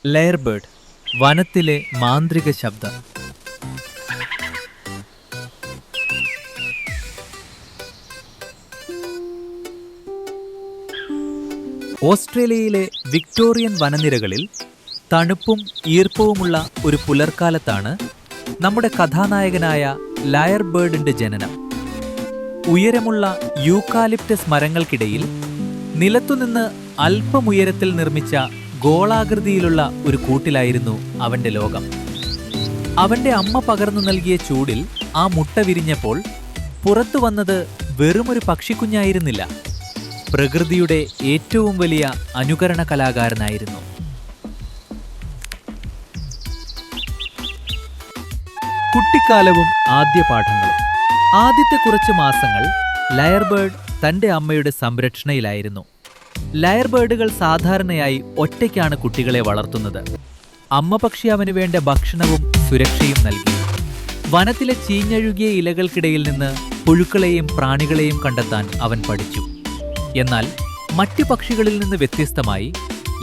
ലയർബേർഡ്, വനത്തിലെ മാന്ത്രിക ശബ്ദം. ഓസ്ട്രേലിയയിലെ വിക്ടോറിയൻ വനനിരകളിൽ തണുപ്പും ഈർപ്പവുമുള്ള ഒരു പുലർക്കാലത്താണ് നമ്മുടെ കഥാനായകനായ ലയർബേർഡിന്റെ ജനനം. ഉയരമുള്ള യൂക്കാലിപ്റ്റസ് മരങ്ങൾക്കിടയിൽ നിലത്തുനിന്ന് അല്പമുയരത്തിൽ നിർമ്മിച്ച ഗോളാകൃതിയിലുള്ള ഒരു കൂട്ടിലായിരുന്നു അവന്റെ ലോകം. അവന്റെ അമ്മ പകർന്നു നൽകിയ ചൂടിൽ ആ മുട്ട വിരിഞ്ഞപ്പോൾ പുറത്തു വന്നത് വെറുമൊരു പക്ഷിക്കുഞ്ഞായിരുന്നില്ല, പ്രകൃതിയുടെ ഏറ്റവും വലിയ അനുകരണ കലാകാരനായിരുന്നു. കുട്ടിക്കാലവും ആദ്യ പാഠങ്ങളും. ആദ്യത്തെ കുറച്ച് മാസങ്ങൾ ലയർബേർഡ് തന്റെ അമ്മയുടെ സംരക്ഷണയിലായിരുന്നു. ലയർബേർഡുകൾ സാധാരണയായി ഒറ്റയ്ക്കാണ് കുട്ടികളെ വളർത്തുന്നത്. അമ്മ പക്ഷി അവന് വേണ്ട ഭക്ഷണവും സുരക്ഷയും നൽകി. വനത്തിലെ ചീഞ്ഞഴുകിയ ഇലകൾക്കിടയിൽ നിന്ന് പുഴുക്കളെയും പ്രാണികളെയും കണ്ടെത്താൻ അവൻ പഠിച്ചു. എന്നാൽ മറ്റു പക്ഷികളിൽ നിന്ന് വ്യത്യസ്തമായി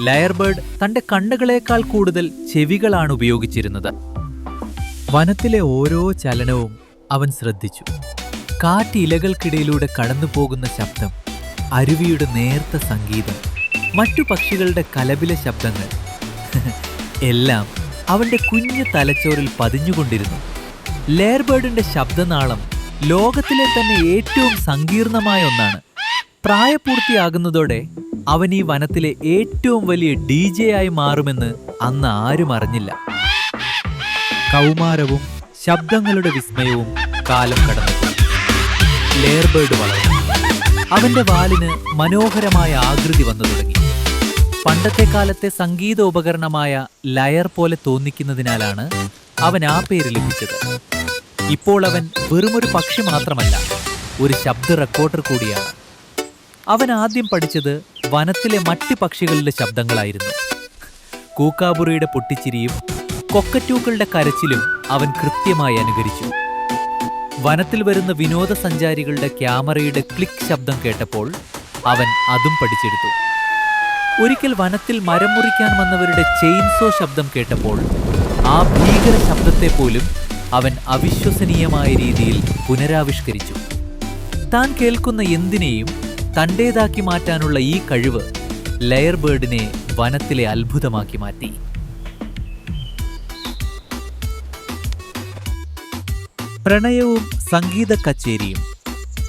ലയർബേർഡ് തന്റെ കണ്ണുകളേക്കാൾ കൂടുതൽ ചെവികളാണ് ഉപയോഗിച്ചിരുന്നത്. വനത്തിലെ ഓരോ ചലനവും അവൻ ശ്രദ്ധിച്ചു. കാറ്റ് ഇലകൾക്കിടയിലൂടെ കടന്നുപോകുന്ന ശബ്ദം, അരുവിയുടെ നേർത്ത സംഗീതം, മറ്റു പക്ഷികളുടെ കലപില ശബ്ദങ്ങൾ എല്ലാം അവന്റെ കുഞ്ഞു തലച്ചോറിൽ പതിഞ്ഞുകൊണ്ടിരുന്നു. ലയർബേർഡിന്റെ ശബ്ദനാളം ലോകത്തിലെ തന്നെ ഏറ്റവും സങ്കീർണമായ ഒന്നാണ്. പ്രായപൂർത്തിയാകുന്നതോടെ അവൻ ഈ വനത്തിലെ ഏറ്റവും വലിയ DJ ആയി മാറുമെന്ന് അന്ന് ആരും അറിഞ്ഞില്ല. കൗമാരവും ശബ്ദങ്ങളുടെ വിസ്മയവും കാലം കടന്നു. ലയർബേർഡ് വളർന്നു. അവന്റെ വാലിന് മനോഹരമായ ആകൃതി വന്നു തുടങ്ങി. പണ്ടത്തെ കാലത്തെ സംഗീതോപകരണമായ ലയർ പോലെ തോന്നിക്കുന്നതിനാലാണ് അവൻ ആ പേര് ലഭിച്ചത്. ഇപ്പോൾ അവൻ വെറുമൊരു പക്ഷി മാത്രമല്ല, ഒരു ശബ്ദ റെക്കോർഡർ കൂടിയാണ്. അവൻ ആദ്യം പഠിച്ചത് വനത്തിലെ മറ്റു പക്ഷികളുടെ ശബ്ദങ്ങളായിരുന്നു. കൂക്കാബുറയുടെ പൊട്ടിച്ചിരിയും കൊക്കറ്റൂക്കളുടെ കരച്ചിലും അവൻ കൃത്യമായി അനുകരിച്ചു. വനത്തിൽ വരുന്ന വിനോദസഞ്ചാരികളുടെ ക്യാമറയുടെ ക്ലിക്ക് ശബ്ദം കേട്ടപ്പോൾ അവൻ അതും പഠിച്ചെടുത്തു. ഒരിക്കൽ വനത്തിൽ മരം മുറിക്കാൻ വന്നവരുടെ ചെയിൻസോ ശബ്ദം കേട്ടപ്പോൾ ആ ഭീകര ശബ്ദത്തെ പോലും അവൻ അവിശ്വസനീയമായ രീതിയിൽ പുനരാവിഷ്കരിച്ചു. താൻ കേൾക്കുന്ന എന്തിനേയും തന്റേതാക്കി മാറ്റാനുള്ള ഈ കഴിവ് ലയർബേർഡിനെ വനത്തിലെ അത്ഭുതമാക്കി മാറ്റി. പ്രണയവും സംഗീത കച്ചേരിയും.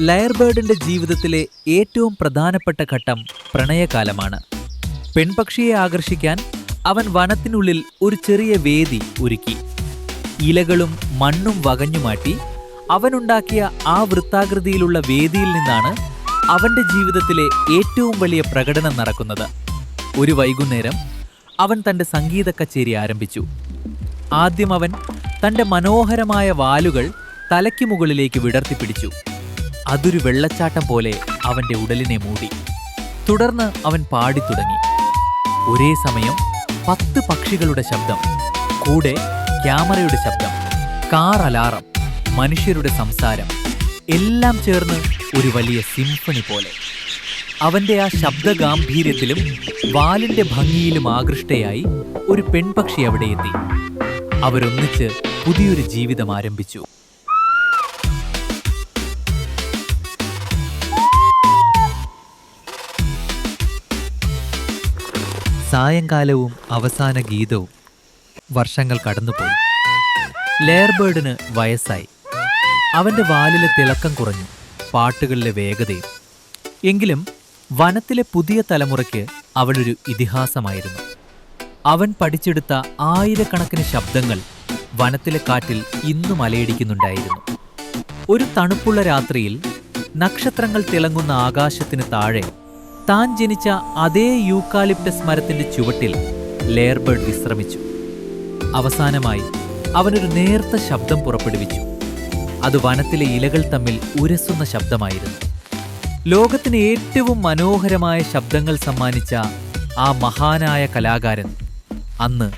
ലയർബേർഡിന്റെ ജീവിതത്തിലെ ഏറ്റവും പ്രധാനപ്പെട്ട ഘട്ടം പ്രണയകാലമാണ്. പെൺപക്ഷിയെ ആകർഷിക്കാൻ അവൻ വനത്തിനുള്ളിൽ ഒരു ചെറിയ വേദി ഒരുക്കി. ഇലകളും മണ്ണും വകഞ്ഞുമാറ്റി അവനുണ്ടാക്കിയ ആ വൃത്താകൃതിയിലുള്ള വേദിയിൽ നിന്നാണ് അവന്റെ ജീവിതത്തിലെ ഏറ്റവും വലിയ പ്രകടനം നടക്കുന്നത്. ഒരു വൈകുന്നേരം അവൻ തന്റെ സംഗീത കച്ചേരി ആരംഭിച്ചു. ആദ്യം അവൻ തന്റെ മനോഹരമായ വാലുകൾ തലയ്ക്ക് മുകളിലേക്ക് വിടർത്തിപ്പിടിച്ചു. അതൊരു വെള്ളച്ചാട്ടം പോലെ അവന്റെ ഉടലിനെ മൂടി. തുടർന്ന് അവൻ പാടിത്തുടങ്ങി. ഒരേ സമയം 10 പക്ഷികളുടെ ശബ്ദം, കൂടെ ക്യാമറയുടെ ശബ്ദം, കാർ അലാറം, മനുഷ്യരുടെ സംസാരം എല്ലാം ചേർന്ന് ഒരു വലിയ സിംഫണി പോലെ. അവന്റെ ആ ശബ്ദഗാംഭീര്യത്തിലും വാലിന്റെ ഭംഗിയിലും ആകൃഷ്ടയായി ഒരു പെൺപക്ഷി അവിടെ എത്തി. അവരൊന്നിച്ച് പുതിയൊരു ജീവിതം ആരംഭിച്ചു. സായങ്കാലവും അവസാന ഗീതവും. വർഷങ്ങൾ കടന്നുപോയി. ലയർബേർഡിന് വയസ്സായി. അവന്റെ വാലിലെ തിളക്കം കുറഞ്ഞു, പാട്ടുകളിലെ വേഗതയും. എങ്കിലും വനത്തിലെ പുതിയ തലമുറയ്ക്ക് അവളൊരു ഇതിഹാസമായിരുന്നു. അവൻ പഠിച്ചെടുത്ത ആയിരക്കണക്കിന് ശബ്ദങ്ങൾ വനത്തിലെ കാറ്റിൽ ഇന്നും അലയടിക്കുന്നുണ്ടായിരുന്നു. ഒരു തണുപ്പുള്ള രാത്രിയിൽ നക്ഷത്രങ്ങൾ തിളങ്ങുന്ന ആകാശത്തിന് താഴെ താൻ ജനിച്ച അതേ യൂക്കാലിപ്റ്റസ് മരത്തിന്റെ ചുവട്ടിൽ ലയർബേർഡ് വിശ്രമിച്ചു. അവസാനമായി അവനൊരു നേർത്ത ശബ്ദം പുറപ്പെടുവിച്ചു. അത് വനത്തിലെ ഇലകൾ തമ്മിൽ ഉരസുന്ന ശബ്ദമായിരുന്നു. ലോകത്തിന് ഏറ്റവും മനോഹരമായ ശബ്ദങ്ങൾ സമ്മാനിച്ച ആ മഹാനായ കലാകാരൻ അന്ന്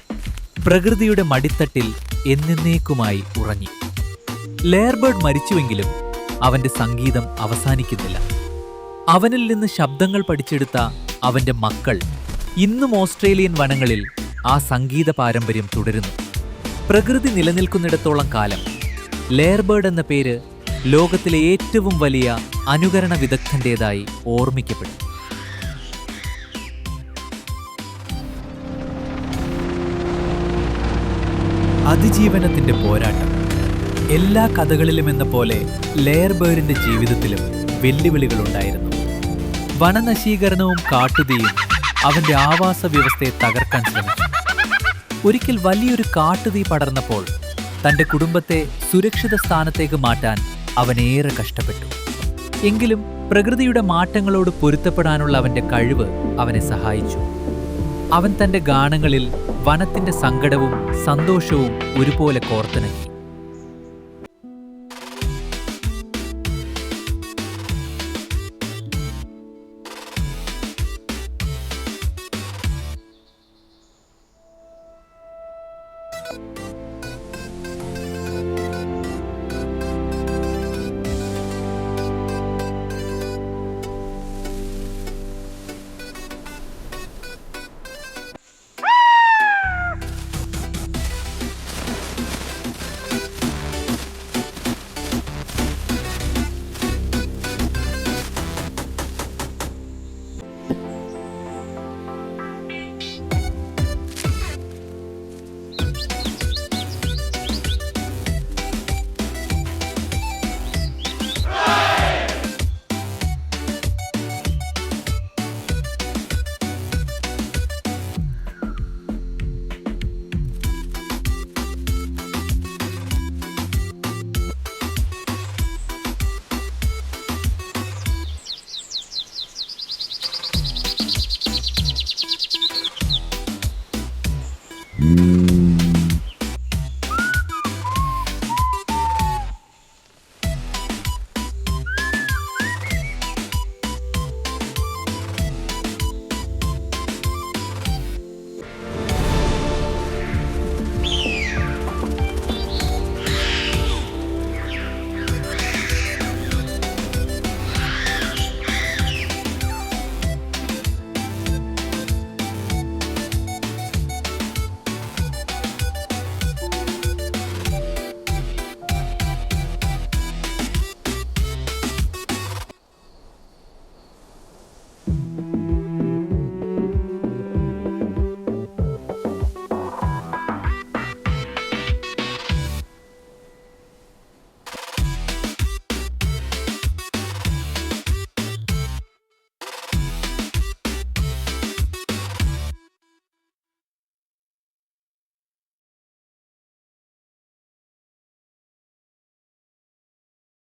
പ്രകൃതിയുടെ മടിത്തട്ടിൽ എന്നേക്കുമായി ഉറങ്ങി. ലയർബേർഡ് മരിച്ചുവെങ്കിലും അവന്റെ സംഗീതം അവസാനിക്കുന്നില്ല. അവനിൽ നിന്ന് ശബ്ദങ്ങൾ പഠിച്ചെടുത്ത അവന്റെ മക്കൾ ഇന്നും ഓസ്ട്രേലിയൻ വനങ്ങളിൽ ആ സംഗീത പാരമ്പര്യം തുടരുന്നു. പ്രകൃതി നിലനിൽക്കുന്നിടത്തോളം കാലം ലെയർബേർഡ് എന്ന പേര് ലോകത്തിലെ ഏറ്റവും വലിയ അനുകരണ വിദഗ്ധന്റേതായി ഓർമ്മിക്കപ്പെടും. അതിജീവനത്തിന്റെ പോരാട്ടം. എല്ലാ കഥകളിലും എന്ന പോലെ ലെയർബേർഡിന്റെ ജീവിതത്തിലും വെല്ലുവിളികളുണ്ടായിരുന്നു. വനനശീകരണവും കാട്ടുതീയും അവന്റെ ആവാസ വ്യവസ്ഥയെ തകർക്കാൻ ശ്രമിച്ചു. ഒരിക്കൽ വലിയൊരു കാട്ടുതീ പടർന്നപ്പോൾ തന്റെ കുടുംബത്തെ സുരക്ഷിത സ്ഥാനത്തേക്ക് മാറ്റാൻ അവനേറെ കഷ്ടപ്പെട്ടു. എങ്കിലും പ്രകൃതിയുടെ മാറ്റങ്ങളോട് പൊരുത്തപ്പെടാനുള്ള അവന്റെ കഴിവ് അവനെ സഹായിച്ചു. അവൻ തന്റെ ഗാനങ്ങളിൽ വനത്തിന്റെ സങ്കടവും സന്തോഷവും ഒരുപോലെ കോർത്തിണക്കി.